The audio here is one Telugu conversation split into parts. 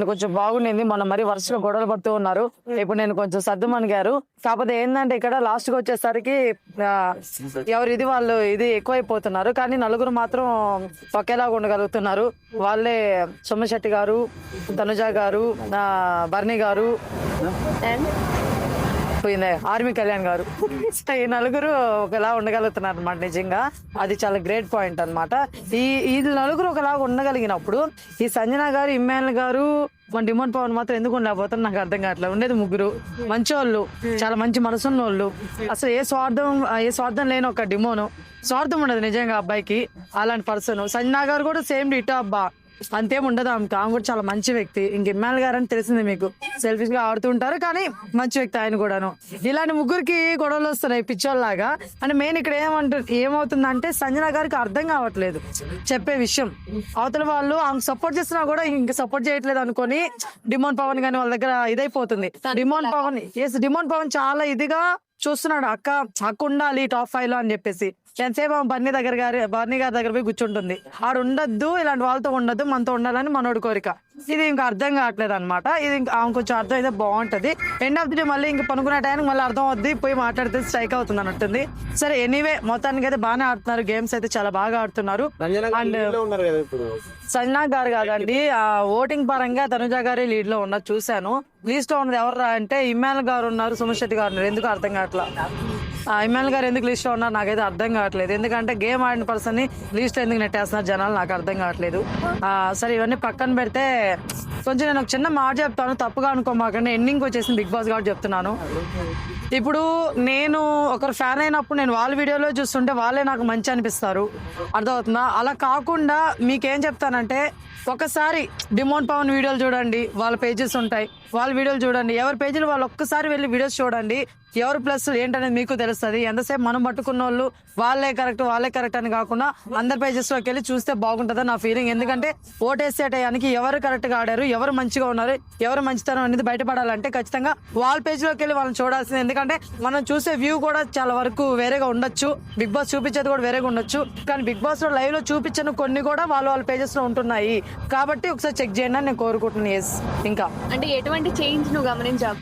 కొంచెం బాగుండింది. మొన్న మరి వరుసగా గొడవలు పడుతూ ఉన్నారు. ఇప్పుడు నేను కొంచెం సర్దుమణిగారు. కాకపోతే ఏంటంటే ఇక్కడ లాస్ట్ కి వచ్చేసరికి ఎవరు ఇది వాళ్ళు ఇది ఎక్కువైపోతున్నారు. కానీ నలుగురు మాత్రం ఒకేలాగా ఉండగలుగుతున్నారు. వాళ్ళే సోమశెట్టి గారు, తనుజ గారు, బర్ని గారు పోయిందే ఆర్మీ కళ్యాణ్ గారు. ఈ నలుగురు ఒకలా ఉండగలుగుతున్నారు అనమాట. నిజంగా అది చాలా గ్రేట్ పాయింట్ అనమాట. ఈ నలుగురు ఒకలాగా ఉండగలిగినప్పుడు ఈ సంజన గారు, ఇమ్మానుల్ గారు, మన డిమోన్ పవన్ మాత్రం ఎందుకు ఉండకపోతారు నాకు అర్థం కావట్లేదు. ఉండేది ముగ్గురు మంచి వాళ్ళు, చాలా మంచి మనసున్న వాళ్ళు. అసలు ఏ స్వార్థం లేని ఒక డిమోను. స్వార్థం ఉండదు నిజంగా అబ్బాయికి. అలాంటి పర్సన్ సంజన గారు కూడా సేమ్ డిటో అబ్బా, అంతేం ఉండదు ఆమె కూడా చాలా మంచి వ్యక్తి. ఇంక ఇమ్మానుల్ గారు అని తెలిసింది మీకు, సెల్ఫిష్ గా ఆడుతూ ఉంటారు కానీ మంచి వ్యక్తి ఆయన కూడాను. ఇలాంటి ముగ్గురికి గొడవలు వస్తున్నాయి పిచ్చోళ్ళలాగా. అంటే మెయిన్ ఇక్కడ ఏమవుతుందంటే సంజన గారికి అర్థం కావట్లేదు చెప్పే విషయం. అవతల వాళ్ళు ఆమె సపోర్ట్ చేస్తున్నా కూడా ఇంక సపోర్ట్ చేయట్లేదు అనుకొని డిమోన్ పవన్ గాని వాళ్ళ దగ్గర ఇదైపోతుంది. డిమోన్ పవన్ చాలా ఇదిగా చూస్తున్నాడు. అక్క ఉండాలి టాప్ 5 లో అని చెప్పేసి. ఎంతసేపు బర్నీ గారి దగ్గర పోయి కూర్చుంటుంది. ఆడు ఉండద్దు, ఇలాంటి వాళ్ళతో ఉండద్దు, మనతో ఉండాలని మనోడి కోరిక. ఇది ఇంకా అర్థం కావట్లేదు అనమాట. ఇది ఇంకా ఆమె కొంచెం అర్థం అయితే బాగుంటది. ఎండ్ ఆఫ్ ది డే మళ్ళీ ఇంక పనుకునే టైంకి మళ్ళీ అర్థం అవుద్ది, పోయి మాట్లాడితే స్ట్రైక్ అవుతుంది అన్నట్టుంది. సరే ఎనీవే మొత్తానికి అయితే బాగానే ఆడుతున్నారు. గేమ్స్ అయితే చాలా బాగా ఆడుతున్నారు. అండ్ సంజనా గారు కాదండి, ఓటింగ్ పరంగా తనుజ గారి లీడ్ లో ఉన్నారు చూశాను. లీస్ట్ లో ఉన్నది ఎవరు అంటే ఇమ్మానుల్ గారు ఉన్నారు, సోమశెట్టి గారు ఉన్నారు. ఎందుకు అర్థం కావట్లా ఇమ్మానుల్ గారు ఎందుకు లిస్ట్ లో ఉన్నారు నాకైతే అర్థం కావట్లేదు. ఎందుకంటే గేమ్ ఆడిన పర్సన్ ని లిస్ట్ ఎందుకు నెట్టేస్తున్నారు జనాలు నాకు అర్థం కావట్లేదు. సరే ఇవన్నీ పక్కన పెడితే కొంచెం నేను ఒక చిన్న మాట చెప్తాను, తప్పుగా అనుకోమాకండి. ఎండింగ్ వచ్చేసింది బిగ్ బాస్ కాబట్టి చెప్తున్నాను. ఇప్పుడు నేను ఒకరు ఫ్యాన్ అయినప్పుడు నేను వాళ్ళ వీడియోలో చూస్తుంటే వాళ్ళే నాకు మంచి అనిపిస్తారు, అర్థమవుతుందా? అలా కాకుండా మీకేం చెప్తానంటే ఒకసారి డిమోన్ పవన్ వీడియోలు చూడండి, వాళ్ళ పేజెస్ ఉంటాయి, వాళ్ళ వీడియోలు చూడండి. ఎవరి పేజీలు వాళ్ళు ఒక్కసారి వెళ్ళి వీడియోస్ చూడండి. ఎవరు ప్లస్ ఏంటనేది మీకు తెలుస్తుంది. ఎంతసేపు మనం పట్టుకున్న వాళ్ళు వాళ్ళే కరెక్ట్ అని కాకుండా అందరి పేజెస్ లోకి వెళ్ళి చూస్తే బాగుంటుందని నా ఫీలింగ్. ఎందుకంటే ఓటేసే టయానికి ఎవరు కరెక్ట్ గా ఆడారు, ఎవరు మంచిగా ఉన్నారు, ఎవరు మంచితనం అనేది బయటపడాలంటే ఖచ్చితంగా వాళ్ళ పేజ్ లోకి వెళ్ళి వాళ్ళని చూడాల్సింది. ఎందుకంటే మనం చూసే వ్యూ కూడా చాలా వరకు వేరేగా ఉండొచ్చు, బిగ్ బాస్ చూపించేది కూడా వేరేగా ఉండొచ్చు. కానీ బిగ్ బాస్ లో లైవ్ లో చూపించిన కొన్ని కూడా వాళ్ళ పేజెస్ లో ఉంటున్నాయి. కాబట్టి ఒకసారి చెక్ చేయండి అని నేను కోరుకుంటున్నాను. ఇంకా అంటే ఎటువంటి చేంజ్ నువ్వు గమనించావు?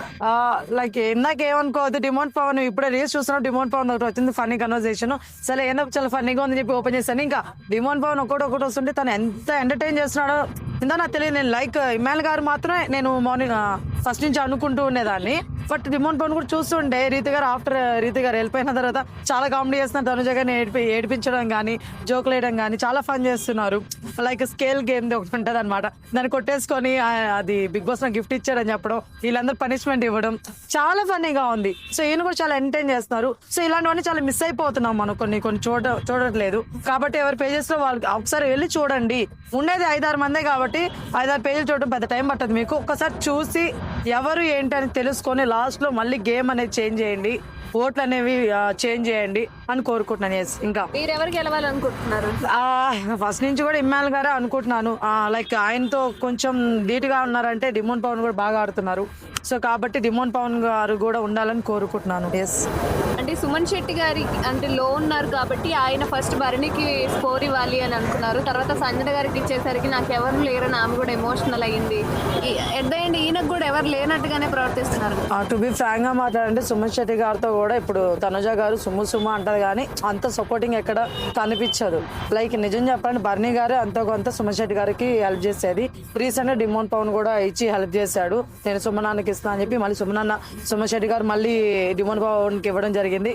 లైక్ ఇందాక ఏమనుకోవద్దు, డిమోన్ పవన్ ఇప్పుడే రీల్స్ చూస్తున్నావు, డిమోన్ పవన్ ఒకటి వచ్చింది ఫన్నీ కన్వర్సేషన్. సరే ఏదో చాలా ఫన్నీగా ఉందని చెప్పి ఓపెన్ చేశాను. ఇంకా డిమోన్ పవన్ ఒకటి వస్తుంటే తను ఎంత ఎంటర్టైన్ చేస్తున్నాడో ఇందా నాకు తెలియదు. నేను లైక్ ఇమ్మానుల్ గారు మాత్రమే నేను మార్నింగ్ ఫస్ట్ నుంచి అనుకుంటూ ఉండేదాన్ని. బట్ డిమోన్ పవన్ కూడా చూస్తుంటే రీతి గారు వెళ్ళిపోయిన తర్వాత చాలా కామెడీ చేస్తున్నారు. తనుజ గారిని ఏడిపించడం కానీ, జోకులు వేయడం కానీ చాలా ఫన్ చేస్తున్నారు. లైక్ స్కేల్ గేమ్ ఒకటి ఉంటుంది అనమాట, దాన్ని కొట్టేసుకొని అది బిగ్ బాస్ నాకు గిఫ్ట్ ఇచ్చారని చెప్పడం, వీళ్ళందరూ పనిష్మెంట్ ఇవ్వడం చాలా ఫన్నీగా ఉంది. సో ఈయన కూడా చాలా ఎంటర్టైన్ చేస్తున్నారు. సో ఇలాంటివన్నీ చాలా మిస్ అయిపోతున్నాం మనం, కొన్ని చూడట్లేదు. కాబట్టి ఎవరి పేజెస్ లో వాళ్ళకి ఒకసారి వెళ్ళి చూడండి. ఉండేది 5-6 మందే కాబట్టి 5-6 పేజీలు చూడడం పెద్ద టైం పట్టదు మీకు. ఒక్కసారి చూసి ఎవరు ఏంటి అని తెలుసుకొని లాస్ట్ లో మళ్ళీ గేమ్ అనేది చేంజ్ చేయండి, ఓట్లు అనేవి చేంజ్ చేయండి అని కోరుకుంటున్నాను. ఇంకా మీరు ఎవరికి గెలవాలనుకుంటున్నారు? ఫస్ట్ నుంచి కూడా ఇమ్మానుల్ గారే అనుకుంటున్నాను. లైక్ ఆయనతో కొంచెం ధీటుగా ఉన్నారంటే డిమోన్ పవన్ కూడా బాగా ఆడుతున్నారు. సో కాబట్టి డిమోన్ పవన్ గారు కూడా ఉండాలని కోరుకుంటున్నాను. అంటే సుమన్ శెట్టి గారి అంటే లో ఉన్నారు కాబట్టి ఆయన ఫస్ట్ భరణికి స్కోర్ ఇవ్వాలి అని అనుకున్నారు. తర్వాత సంజన గారికి ఇచ్చేసరికి నాకు ఎవరు లేరని ఆమె కూడా ఎమోషనల్ అయ్యింది. ఎట్ ద ఎండ్ ఈయనకు కూడా ఎవరు లేనట్టుగానే ప్రవర్తిస్తున్నారు. టు బి ఫ్రాంక్ గా మాట్లాడంటే సుమన్ శెట్టి గారితో కూడా ఇప్పుడు తనుజ గారు సుమ్ము అంటారు కానీ అంత సపోర్టింగ్ ఎక్కడ కనిపించదు. లైక్ నిజం చెప్పాలంటే బర్నీ గారు అంత కొంత సుమన్ శెట్టి గారికి హెల్ప్ చేసేది. రీసెంట్ గా డిమోన్ పవన్ కూడా ఇచ్చి హెల్ప్ చేశాడు, నేను సుమనాన్నకి ఇస్తాను అని చెప్పి. మళ్ళీ సుమన్ శెట్టి గారు మళ్ళీ డిమోన్ పవన్ కి ఇవ్వడం జరిగింది.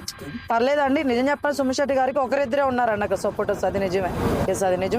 పర్లేదండి, నిజం చెప్పాలి సుమన్ శెట్టి గారికి ఒకరిద్దరే ఉన్నారండి అక్కడ సపోర్టర్స్. అది నిజమే, అది నిజం.